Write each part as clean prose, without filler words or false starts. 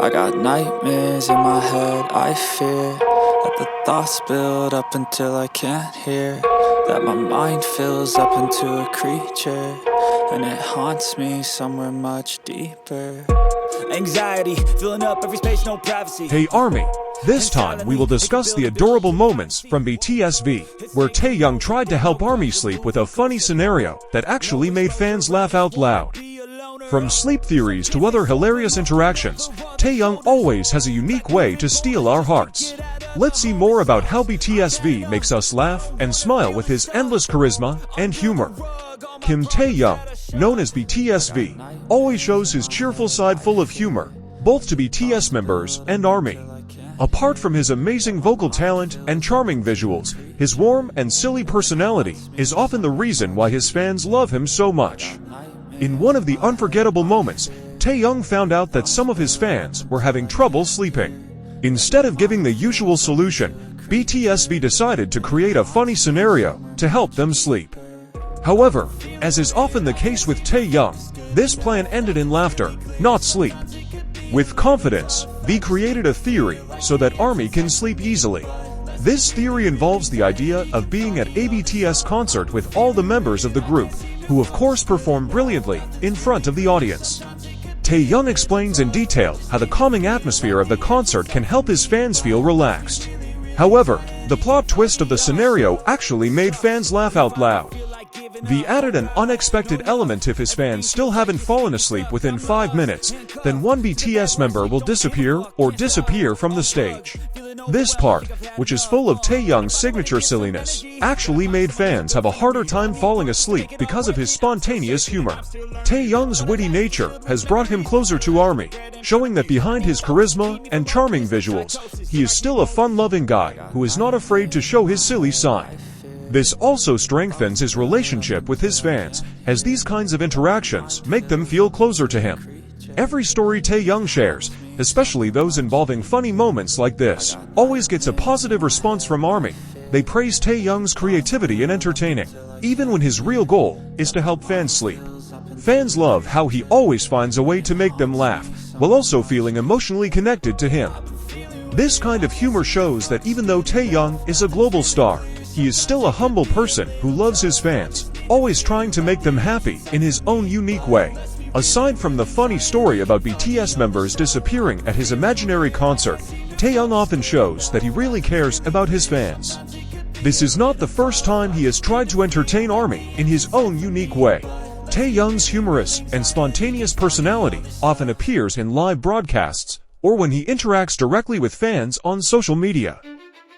I got nightmares in my head, I fear that the thoughts build up until I can't hear, that my mind fills up into a creature, and it haunts me somewhere much deeper. Anxiety, filling up every space, no privacy. Hey Army! This time we will discuss the adorable moments from BTS V, where Taehyung tried to help Army sleep with a funny scenario that actually made fans laugh out loud. From sleep theories to other hilarious interactions, Taehyung always has a unique way to steal our hearts. Let's see more about how BTS V makes us laugh and smile with his endless charisma and humor. Kim Taehyung, known as BTS V, always shows his cheerful side full of humor, both to BTS members and ARMY. Apart from his amazing vocal talent and charming visuals, his warm and silly personality is often the reason why his fans love him so much. In one of the unforgettable moments, Taehyung found out that some of his fans were having trouble sleeping. Instead of giving the usual solution, BTS V decided to create a funny scenario to help them sleep. However, as is often the case with Taehyung, this plan ended in laughter, not sleep. With confidence, V created a theory so that ARMY can sleep easily. This theory involves the idea of being at a VBTS concert with all the members of the group, who of course perform brilliantly in front of the audience. Taehyung explains in detail how the calming atmosphere of the concert can help his fans feel relaxed. However, the plot twist of the scenario actually made fans laugh out loud. V added an unexpected element: if his fans still haven't fallen asleep within 5 minutes, then one BTS member will disappear from the stage. This part, which is full of Taehyung's signature silliness, actually made fans have a harder time falling asleep because of his spontaneous humor. Taehyung's witty nature has brought him closer to ARMY, showing that behind his charisma and charming visuals, he is still a fun-loving guy who is not afraid to show his silly side. This also strengthens his relationship with his fans, as these kinds of interactions make them feel closer to him. Every story Taehyung shares, especially those involving funny moments like this, always gets a positive response from ARMY. They praise Taehyung's creativity in entertaining, even when his real goal is to help fans sleep. Fans love how he always finds a way to make them laugh, while also feeling emotionally connected to him. This kind of humor shows that even though Taehyung is a global star, he is still a humble person who loves his fans, always trying to make them happy in his own unique way. Aside from the funny story about BTS members disappearing at his imaginary concert, Taehyung often shows that he really cares about his fans. This is not the first time he has tried to entertain ARMY in his own unique way. Taehyung's humorous and spontaneous personality often appears in live broadcasts or when he interacts directly with fans on social media.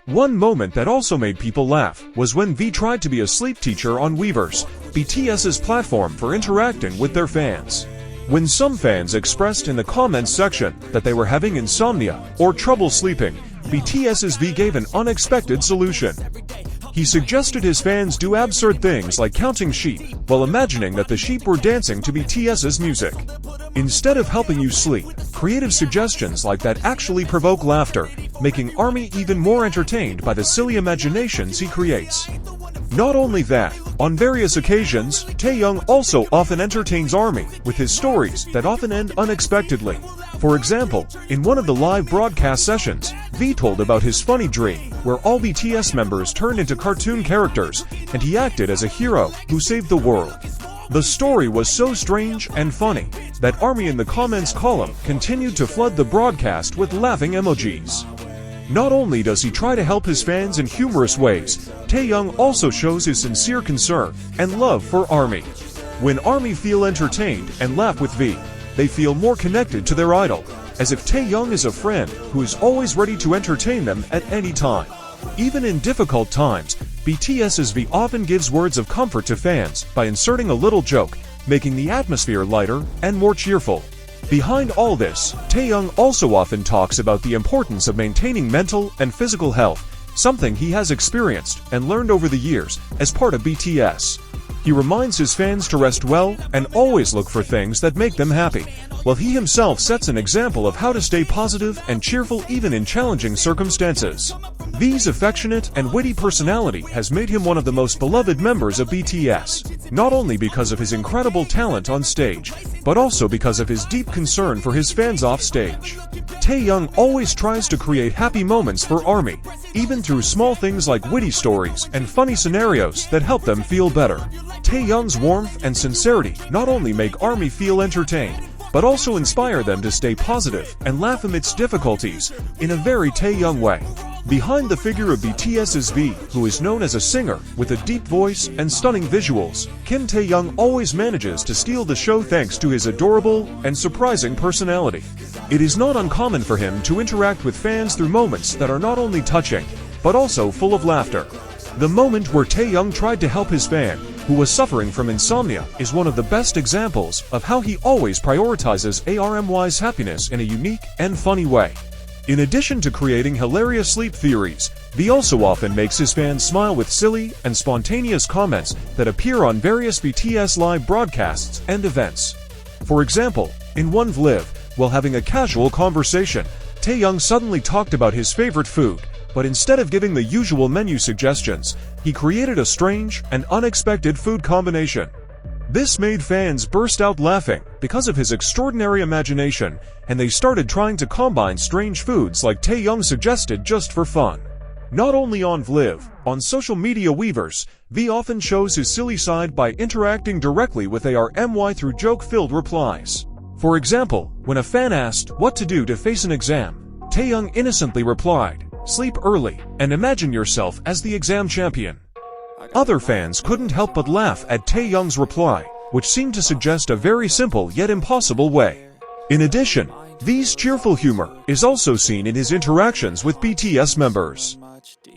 One moment that also made people laugh was when V tried to be a sleep teacher on Weverse, BTS's platform for interacting with their fans. When some fans expressed in the comments section that they were having insomnia or trouble sleeping, BTS's V gave an unexpected solution. He suggested his fans do absurd things like counting sheep, while imagining that the sheep were dancing to BTS's music. Instead of helping you sleep, creative suggestions like that actually provoke laughter, making ARMY even more entertained by the silly imaginations he creates. Not only that, on various occasions, Taehyung also often entertains ARMY with his stories that often end unexpectedly. For example, in one of the live broadcast sessions, V told about his funny dream, where all BTS members turned into cartoon characters, and he acted as a hero who saved the world. The story was so strange and funny that ARMY in the comments column continued to flood the broadcast with laughing emojis. Not only does he try to help his fans in humorous ways, Taehyung also shows his sincere concern and love for ARMY. When ARMY feel entertained and laugh with V, they feel more connected to their idol, as if Taehyung is a friend who is always ready to entertain them at any time. Even in difficult times, BTS's V often gives words of comfort to fans by inserting a little joke, making the atmosphere lighter and more cheerful. Behind all this, Taehyung also often talks about the importance of maintaining mental and physical health, something he has experienced and learned over the years as part of BTS. He reminds his fans to rest well and always look for things that make them happy, while he himself sets an example of how to stay positive and cheerful even in challenging circumstances. V's affectionate and witty personality has made him one of the most beloved members of BTS, not only because of his incredible talent on stage, but also because of his deep concern for his fans off stage. Taehyung always tries to create happy moments for ARMY, even through small things like witty stories and funny scenarios that help them feel better. Taehyung's warmth and sincerity not only make ARMY feel entertained, but also inspire them to stay positive and laugh amidst difficulties in a very Taehyung way. Behind the figure of BTS's V, who is known as a singer with a deep voice and stunning visuals, Kim Taehyung always manages to steal the show thanks to his adorable and surprising personality. It is not uncommon for him to interact with fans through moments that are not only touching, but also full of laughter. The moment where Taehyung tried to help his fan, who was suffering from insomnia, is one of the best examples of how he always prioritizes ARMY's happiness in a unique and funny way. In addition to creating hilarious sleep theories, V also often makes his fans smile with silly and spontaneous comments that appear on various BTS live broadcasts and events. For example, in one Vliv, while having a casual conversation, Taehyung suddenly talked about his favorite food, but instead of giving the usual menu suggestions, he created a strange and unexpected food combination. This made fans burst out laughing because of his extraordinary imagination, and they started trying to combine strange foods like Taehyung suggested just for fun. Not only on Vliv, on social media weavers, V often shows his silly side by interacting directly with ARMY through joke-filled replies. For example, when a fan asked what to do to face an exam, Taehyung innocently replied, "Sleep early, and imagine yourself as the exam champion." Other fans couldn't help but laugh at Taehyung's reply, which seemed to suggest a very simple yet impossible way. In addition, V's cheerful humor is also seen in his interactions with BTS members.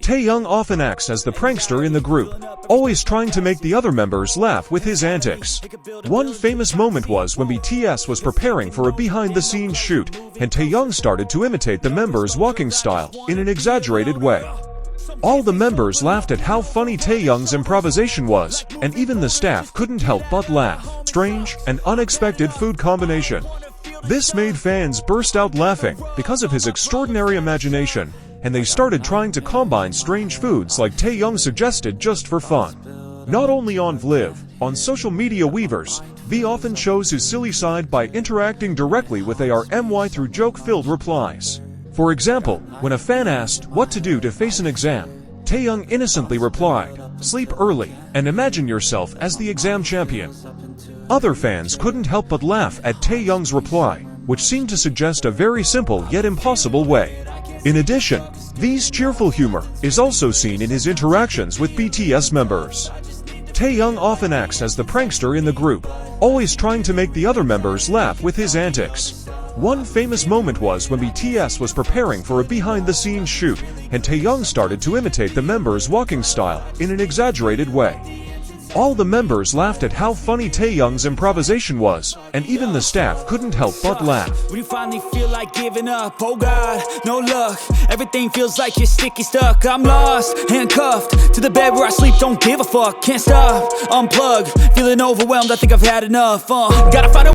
Taehyung often acts as the prankster in the group, always trying to make the other members laugh with his antics. One famous moment was when BTS was preparing for a behind-the-scenes shoot, and Taehyung started to imitate the members' walking style in an exaggerated way. All the members laughed at how funny Taehyung's improvisation was, and even the staff couldn't help but laugh. Strange and unexpected food combination. This made fans burst out laughing because of his extraordinary imagination, and they started trying to combine strange foods like Taehyung suggested just for fun. Not only on Vliv, on social media weavers, V often shows his silly side by interacting directly with ARMY through joke-filled replies. For example, when a fan asked what to do to face an exam, Taehyung innocently replied, "Sleep early, and imagine yourself as the exam champion." Other fans couldn't help but laugh at Taehyung's reply, which seemed to suggest a very simple yet impossible way. In addition, V's cheerful humor is also seen in his interactions with BTS members. Taehyung often acts as the prankster in the group, always trying to make the other members laugh with his antics. One famous moment was when BTS was preparing for a behind-the-scenes shoot, and Taehyung started to imitate the members' walking style in an exaggerated way. All the members laughed at how funny Taehyung's improvisation was, and even the staff couldn't help but laugh. When you finally feel like giving up, oh God, no luck. Everything feels like you're sticky stuck. I'm lost, handcuffed to the bed where I sleep, don't give a fuck. Can't stop, unplug, feeling overwhelmed, I think I've had enough. Gotta find a